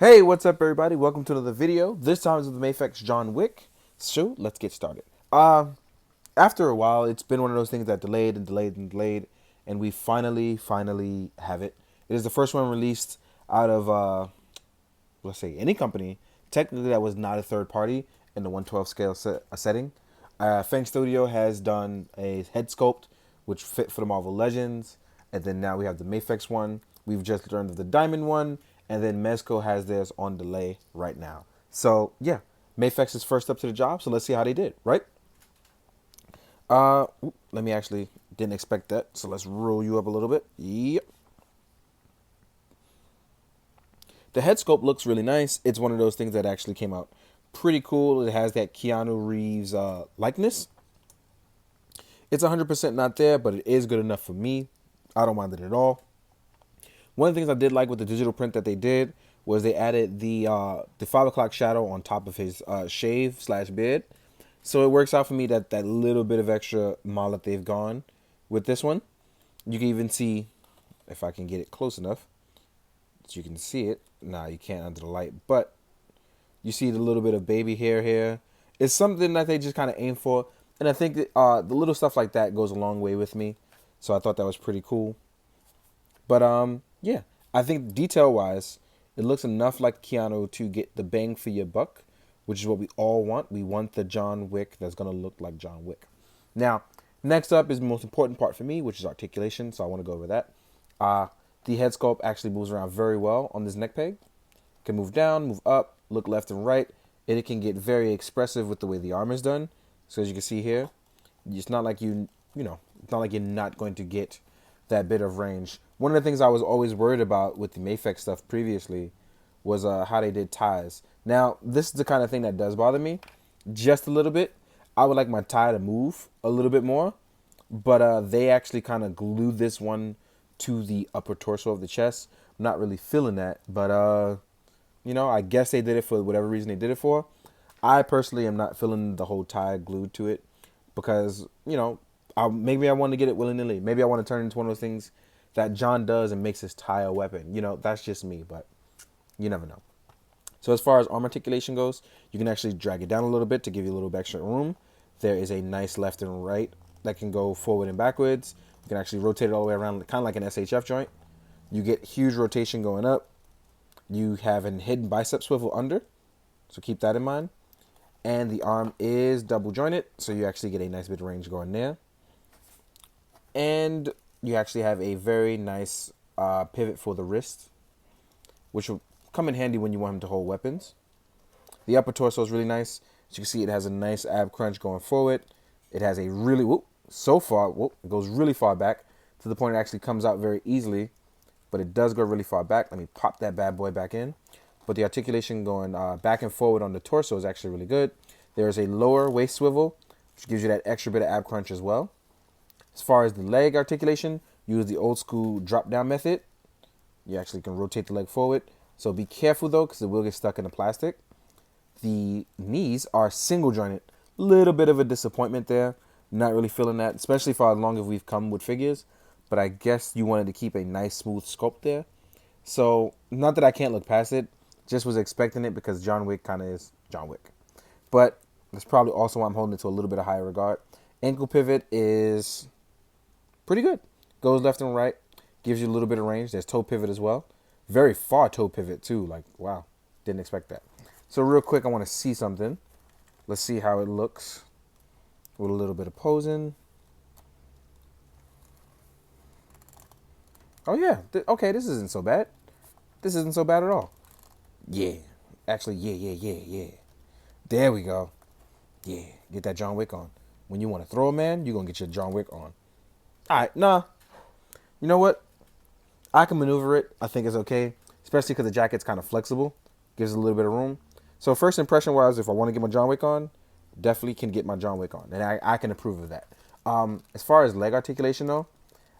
Hey, what's up, everybody? Welcome to another video. This time is with the Mafex John Wick. So let's get started. After a while, it's been one of those things that delayed and delayed and delayed, and we finally have it. It is the first one released out of let's say any company, technically that was not a third party in the 112 scale setting. Fang Studio has done a head sculpt which fit for the Marvel Legends, and then now we have the Mafex one. We've just learned of the Diamond one, and then Mezco has theirs on delay right now. So yeah, Mafex is first up to the job, so let's see how they did, right? Let me actually didn't expect that, so let's roll you up a little bit. Yep. The head sculpt looks really nice. It's one of those things that actually came out pretty cool. It has that Keanu Reeves likeness. It's 100% not there, but it is good enough for me. I don't mind it at all. One of the things I did like with the digital print that they did was they added the 5 o'clock shadow on top of his shave slash beard. So it works out for me that that little bit of extra mullet they've gone with this one. You can even see, if I can get it close enough, that you can see it. Nah, you can't under the light, but you see the little bit of baby hair here. It's something that they just kind of aim for, and I think that, the little stuff like that goes a long way with me. So I thought that was pretty cool. But yeah, I think detail wise, it looks enough like Keanu to get the bang for your buck, which is what we all want. We want the John Wick that's gonna look like John Wick. Now, next up is the most important part for me, which is articulation. So I want to go over that. The head sculpt actually moves around very well on this neck peg. It can move down, move up, look left and right, and it can get very expressive with the way the arm is done. So as you can see here, it's not like it's not like you're not going to get that bit of range. One of the things I was always worried about with the Mafex stuff previously was how they did ties. Now, this is the kind of thing that does bother me just a little bit. I would like my tie to move a little bit more, but they actually kind of glued this one to the upper torso of the chest. I'm not really feeling that, but I guess they did it for whatever reason they did it for. I personally am not feeling the whole tie glued to it because maybe I want to get it willy nilly. Maybe I want to turn it into one of those things that John does and makes his tie a weapon. That's just me, but you never know. So as far as arm articulation goes, you can actually drag it down a little bit to give you a little bit extra room. There is a nice left and right that can go forward and backwards. You can actually rotate it all the way around, kind of like an SHF joint. You get huge rotation going up. You have a hidden bicep swivel under, so keep that in mind. And the arm is double jointed, so you actually get a nice bit of range going there. And you actually have a very nice pivot for the wrist, which will come in handy when you want him to hold weapons. The upper torso is really nice. As you can see, it has a nice ab crunch going forward. It has a really, it goes really far back to the point it actually comes out very easily, but it does go really far back. Let me pop that bad boy back in. But the articulation going back and forward on the torso is actually really good. There is a lower waist swivel, which gives you that extra bit of ab crunch as well. As far as the leg articulation, use the old school drop down method. You actually can rotate the leg forward. So be careful though, because it will get stuck in the plastic. The knees are single jointed. Little bit of a disappointment there. Not really feeling that, especially for how long as we've come with figures. But I guess you wanted to keep a nice smooth sculpt there. So not that I can't look past it, just was expecting it because John Wick kind of is John Wick. But that's probably also why I'm holding it to a little bit of higher regard. Ankle pivot is pretty good. Goes left and right, gives you a little bit of range. There's toe pivot as well. Very far toe pivot too. Like, wow, didn't expect that. So real quick, I want to see something. Let's see how it looks with a little bit of posing. Oh yeah, okay, this isn't so bad. This isn't so bad at all. Yeah, actually, yeah. There we go. Yeah, get that John Wick on. When you want to throw a man, you're going to get your John Wick on. All right, nah. You know what? I can maneuver it. I think it's okay, especially because the jacket's kind of flexible. Gives a little bit of room. So first impression wise, if I want to get my John Wick on, definitely can get my John Wick on. And I can approve of that. As far as leg articulation though,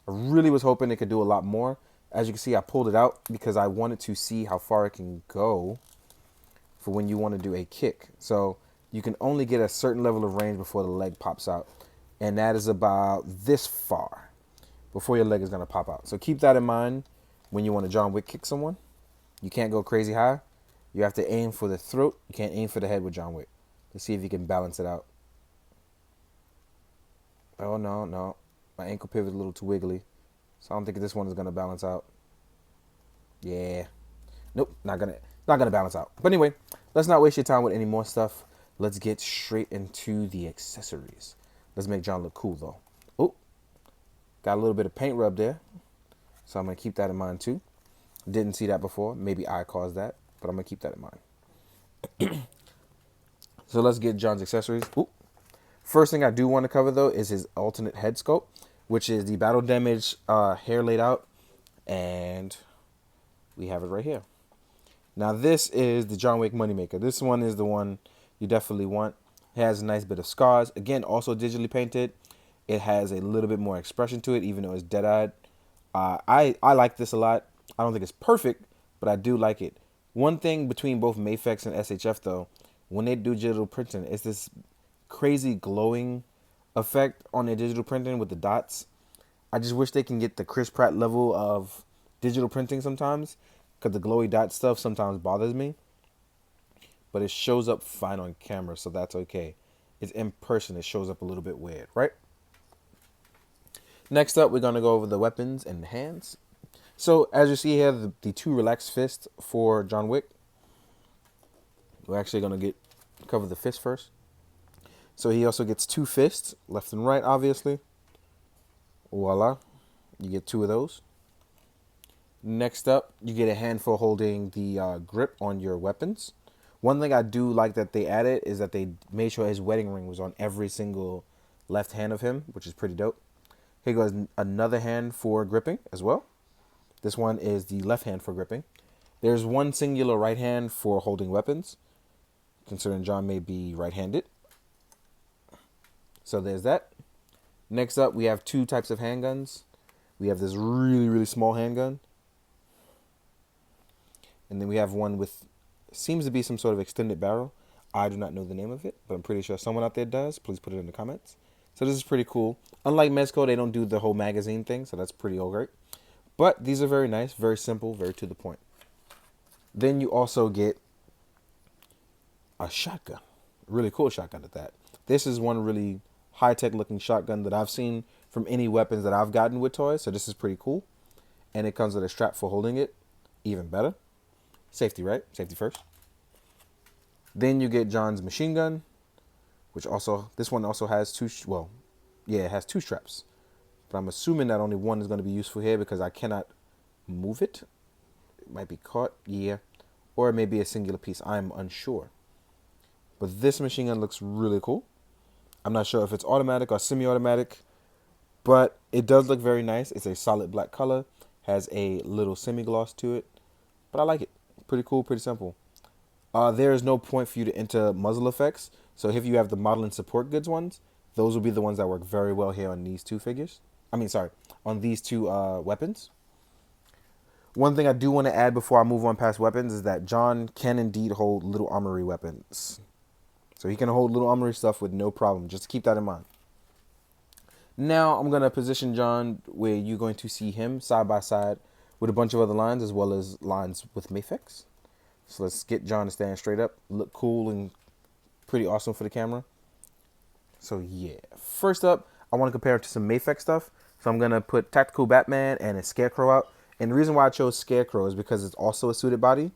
I really was hoping it could do a lot more. As you can see, I pulled it out because I wanted to see how far it can go for when you want to do a kick. So you can only get a certain level of range before the leg pops out. And that is about this far before your leg is going to pop out. So keep that in mind when you want to John Wick kick someone. You can't go crazy high. You have to aim for the throat. You can't aim for the head with John Wick. Let's see if you can balance it out. Oh, no, no. My ankle pivot is a little too wiggly. So I don't think this one is going to balance out. Yeah. Nope, not gonna balance out. But anyway, let's not waste your time with any more stuff. Let's get straight into the accessories. Let's make John look cool though. Oh, got a little bit of paint rub there. So I'm gonna keep that in mind too. Didn't see that before. Maybe I caused that, but I'm gonna keep that in mind. So let's get John's accessories. Ooh. First thing I do want to cover though is his alternate head sculpt, which is the battle damage hair laid out, and we have it right here. Now this is the John Wick Moneymaker. This one is the one you definitely want. It has a nice bit of scars. Again, also digitally painted. It has a little bit more expression to it, even though it's dead-eyed. I like this a lot. I don't think it's perfect, but I do like it. One thing between both Mafex and SHF though, when they do digital printing, it's this crazy glowing effect on their digital printing with the dots. I just wish they can get the Chris Pratt level of digital printing sometimes, because the glowy dot stuff sometimes bothers me. But it shows up fine on camera, so that's okay. It's in person, it shows up a little bit weird, right? Next up, we're going to go over the weapons and hands. So as you see here, the two relaxed fists for John Wick. We're actually going to cover the fist first. So he also gets two fists, left and right, obviously. Voila. You get two of those. Next up, you get a hand for holding the grip on your weapons. One thing I do like that they added is that they made sure his wedding ring was on every single left hand of him, which is pretty dope. Here goes another hand for gripping as well. This one is the left hand for gripping. There's one singular right hand for holding weapons, considering John may be right-handed. So there's that. Next up, we have two types of handguns. We have this really, really small handgun. And then we have one with, seems to be some sort of extended barrel. I do not know the name of it, but I'm pretty sure someone out there does. Please put it in the comments. So this is pretty cool. Unlike Mezco, they don't do the whole magazine thing, so that's pretty great. But these are very nice, very simple, very to the point. Then you also get a shotgun. Really cool shotgun at that. This is one really high-tech looking shotgun that I've seen from any weapons that I've gotten with toys, so this is pretty cool. And it comes with a strap for holding it. Even better. Safety, right? Safety first. Then you get John's machine gun, which also, this one also has it has two straps. But I'm assuming that only one is going to be useful here because I cannot move it. It might be caught, yeah. Or it may be a singular piece, I'm unsure. But this machine gun looks really cool. I'm not sure if it's automatic or semi-automatic, but it does look very nice. It's a solid black color, has a little semi-gloss to it, but I like it. Pretty cool, pretty simple. There is no point for you to enter muzzle effects. So if you have the model and support goods ones, those will be the ones that work very well here on these two figures. On these two weapons. One thing I do want to add before I move on past weapons is that John can indeed hold little armory weapons. So he can hold little armory stuff with no problem. Just keep that in mind. Now I'm going to position John where you're going to see him side by side with a bunch of other lines as well as lines with Mafex. So let's get John to stand straight up, look cool and pretty awesome for the camera. So yeah, first up, I want to compare it to some Mafex stuff. So I'm going to put Tactical Batman and a Scarecrow out. And the reason why I chose Scarecrow is because it's also a suited body.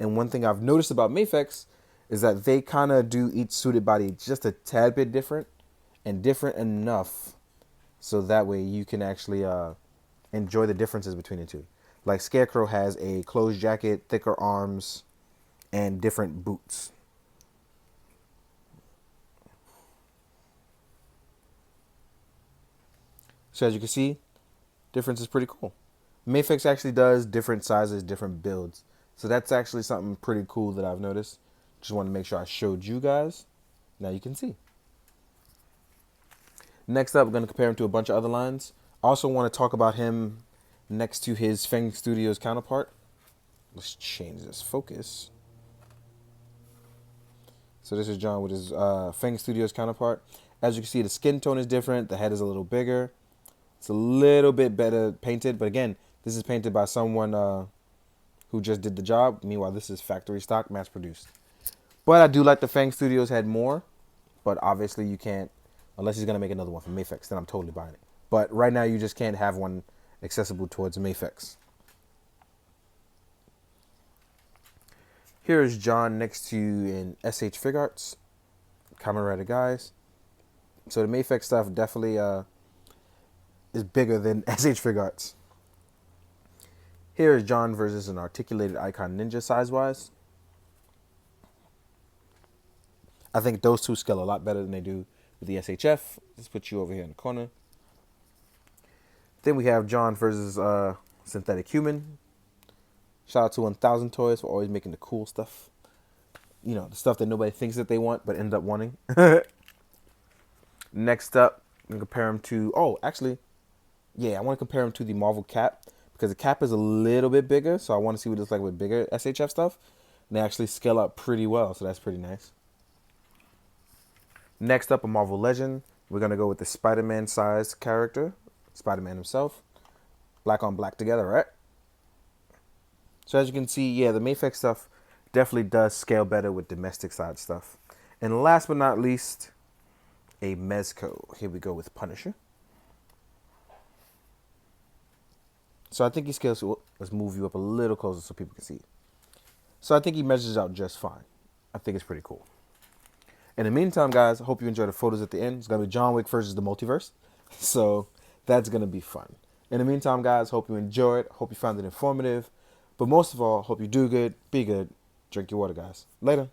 And one thing I've noticed about Mafex is that they kind of do each suited body just a tad bit different, and different enough so that way you can actually enjoy the differences between the two. Like Scarecrow has a closed jacket, thicker arms, and different boots. So as you can see, difference is pretty cool. Mafex actually does different sizes, different builds. So that's actually something pretty cool that I've noticed. Just want to make sure I showed you guys. Now you can see. Next up, we're going to compare him to a bunch of other lines. I also want to talk about him next to his Feng Studios counterpart. Let's change this focus. So this is John with his Feng Studios counterpart. As you can see, the skin tone is different. The head is a little bigger. It's a little bit better painted. But again, this is painted by someone who just did the job. Meanwhile, this is factory stock, mass produced. But I do like the Fang Studios had more. But obviously you can't, unless he's gonna make another one for Mafex, then I'm totally buying it. But right now you just can't have one accessible towards Mafex. Here is John next to you in SH Figuarts, Kamen Rider guys. So the Mafex stuff definitely is bigger than SH Figuarts. Here is John versus an articulated Icon Ninja size-wise. I think those two scale a lot better than they do with the SHF. Let's put you over here in the corner. Then we have John versus Synthetic Human. Shout out to 1000 Toys for always making the cool stuff. You know, the stuff that nobody thinks that they want but end up wanting. Next up, I'm going to compare him to... Oh, actually, yeah, I want to compare him to the Marvel Cap. Because the Cap is a little bit bigger, so I want to see what it's like with bigger SHF stuff. And they actually scale up pretty well, so that's pretty nice. Next up, a Marvel Legend. We're going to go with the Spider-Man sized character. Spider-Man himself. Black on black together, right? So as you can see, yeah, the Mafex stuff definitely does scale better with domestic side stuff. And last but not least, a Mezco. Here we go with Punisher. So I think he scales, let's move you up a little closer so people can see. So I think he measures out just fine. I think it's pretty cool. In the meantime, guys, I hope you enjoy the photos at the end. It's going to be John Wick versus the multiverse. So that's going to be fun. In the meantime, guys, hope you enjoy it. Hope you found it informative. But most of all, hope you do good, be good, drink your water, guys. Later.